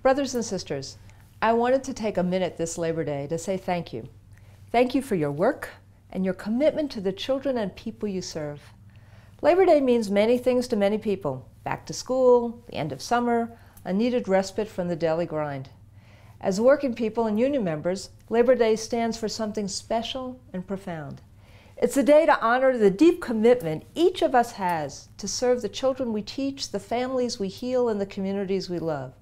Brothers and sisters, I wanted to take a minute this Labor Day to say thank you. Thank you for your work and your commitment to the children and people you serve. Labor Day means many things to many people. Back to school, the end of summer, a needed respite from the daily grind. As working people and union members, Labor Day stands for something special and profound. It's a day to honor the deep commitment each of us has to serve the children we teach, the families we heal, and the communities we love.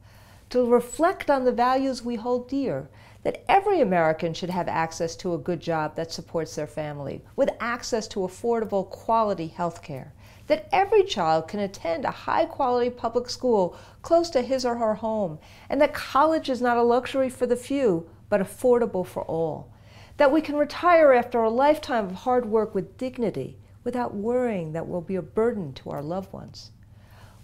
To reflect on the values we hold dear, that every American should have access to a good job that supports their family, with access to affordable, quality health care, that every child can attend a high-quality public school close to his or her home, and that college is not a luxury for the few, but affordable for all, that we can retire after a lifetime of hard work with dignity, without worrying that we'll be a burden to our loved ones.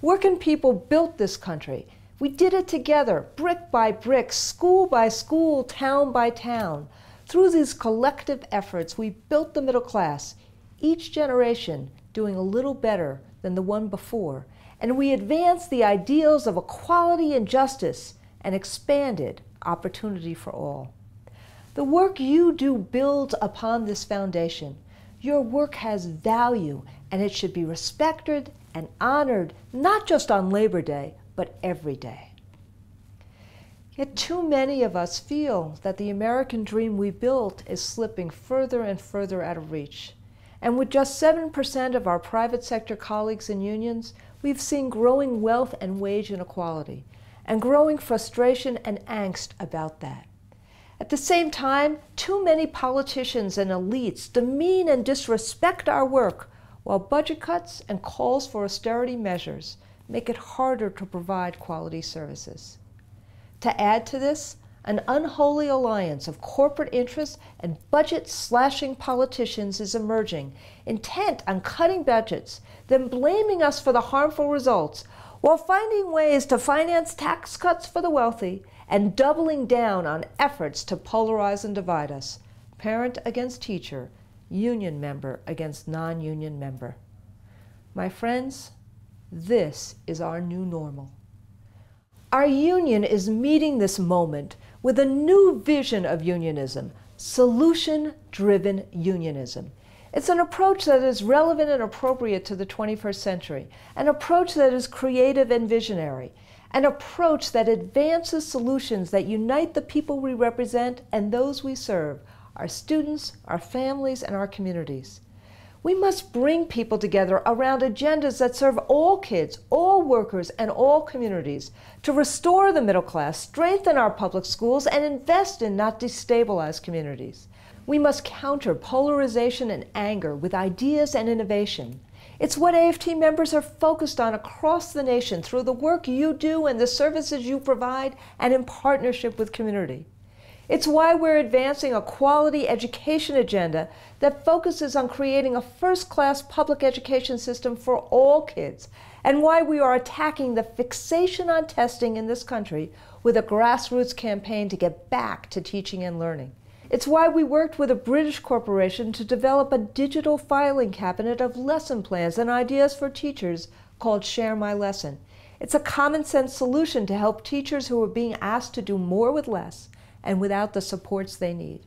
Working people built this country. We did it together, brick by brick, school by school, town by town. Through these collective efforts, we built the middle class, each generation doing a little better than the one before, and we advanced the ideals of equality and justice and expanded opportunity for all. The work you do builds upon this foundation. Your work has value, and it should be respected and honored, not just on Labor Day, but every day. Yet too many of us feel that the American dream we built is slipping further and further out of reach. And with just 7% of our private sector colleagues in unions, we've seen growing wealth and wage inequality, and growing frustration and angst about that. At the same time, too many politicians and elites demean and disrespect our work, while budget cuts and calls for austerity measures make it harder to provide quality services. To add to this, an unholy alliance of corporate interests and budget-slashing politicians is emerging, intent on cutting budgets, then blaming us for the harmful results, while finding ways to finance tax cuts for the wealthy and doubling down on efforts to polarize and divide us, parent against teacher, union member against non-union member. My friends, this is our new normal. Our union is meeting this moment with a new vision of unionism, solution-driven unionism. It's an approach that is relevant and appropriate to the 21st century, an approach that is creative and visionary, an approach that advances solutions that unite the people we represent and those we serve, our students, our families, and our communities. We must bring people together around agendas that serve all kids, all workers, and all communities, to restore the middle class, strengthen our public schools, and invest in, not destabilize, communities. We must counter polarization and anger with ideas and innovation. It's what AFT members are focused on across the nation through the work you do and the services you provide, and in partnership with community. It's why we're advancing a quality education agenda that focuses on creating a first-class public education system for all kids, and why we are attacking the fixation on testing in this country with a grassroots campaign to get back to teaching and learning. It's why we worked with a British corporation to develop a digital filing cabinet of lesson plans and ideas for teachers called Share My Lesson. It's a common-sense solution to help teachers who are being asked to do more with less and without the supports they need.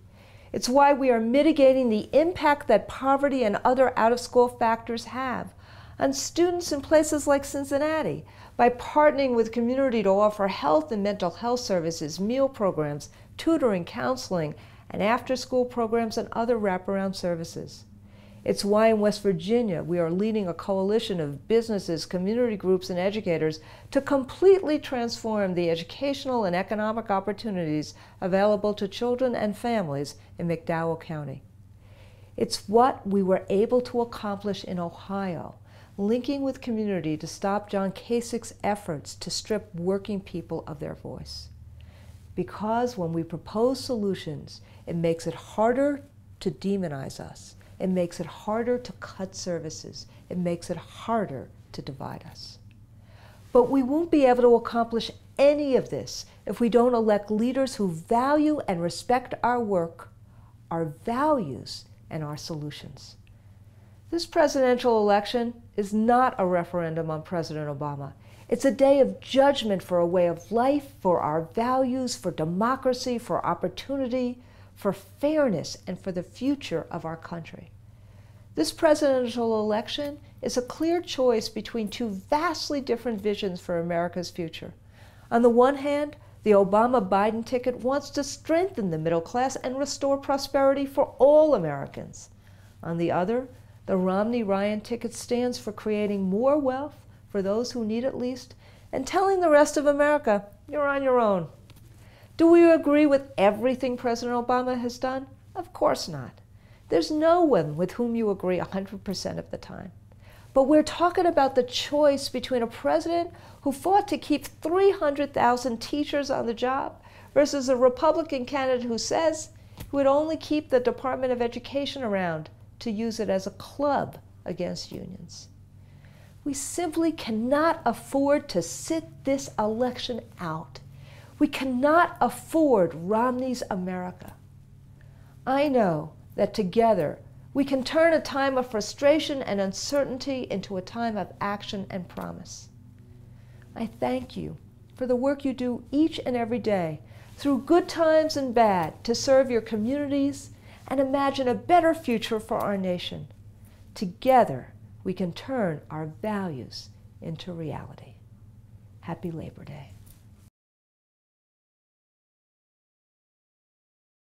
It's why we are mitigating the impact that poverty and other out-of-school factors have on students in places like Cincinnati by partnering with community to offer health and mental health services, meal programs, tutoring, counseling, and after-school programs and other wraparound services. It's why in West Virginia we are leading a coalition of businesses, community groups, and educators to completely transform the educational and economic opportunities available to children and families in McDowell County. It's what we were able to accomplish in Ohio, linking with community to stop John Kasich's efforts to strip working people of their voice. Because when we propose solutions, it makes it harder to demonize us. It makes it harder to cut services. It makes it harder to divide us. But we won't be able to accomplish any of this if we don't elect leaders who value and respect our work, our values, and our solutions. This presidential election is not a referendum on President Obama. It's a day of judgment for a way of life, for our values, for democracy, for opportunity, for fairness, and for the future of our country. This presidential election is a clear choice between two vastly different visions for America's future. On the one hand, the Obama-Biden ticket wants to strengthen the middle class and restore prosperity for all Americans. On the other, the Romney-Ryan ticket stands for creating more wealth for those who need it least and telling the rest of America, you're on your own. Do we agree with everything President Obama has done? Of course not. There's no one with whom you agree 100% of the time. But we're talking about the choice between a president who fought to keep 300,000 teachers on the job versus a Republican candidate who says he would only keep the Department of Education around to use it as a club against unions. We simply cannot afford to sit this election out. We cannot afford Romney's America. I know that together we can turn a time of frustration and uncertainty into a time of action and promise. I thank you for the work you do each and every day, through good times and bad, to serve your communities and imagine a better future for our nation. Together, we can turn our values into reality. Happy Labor Day.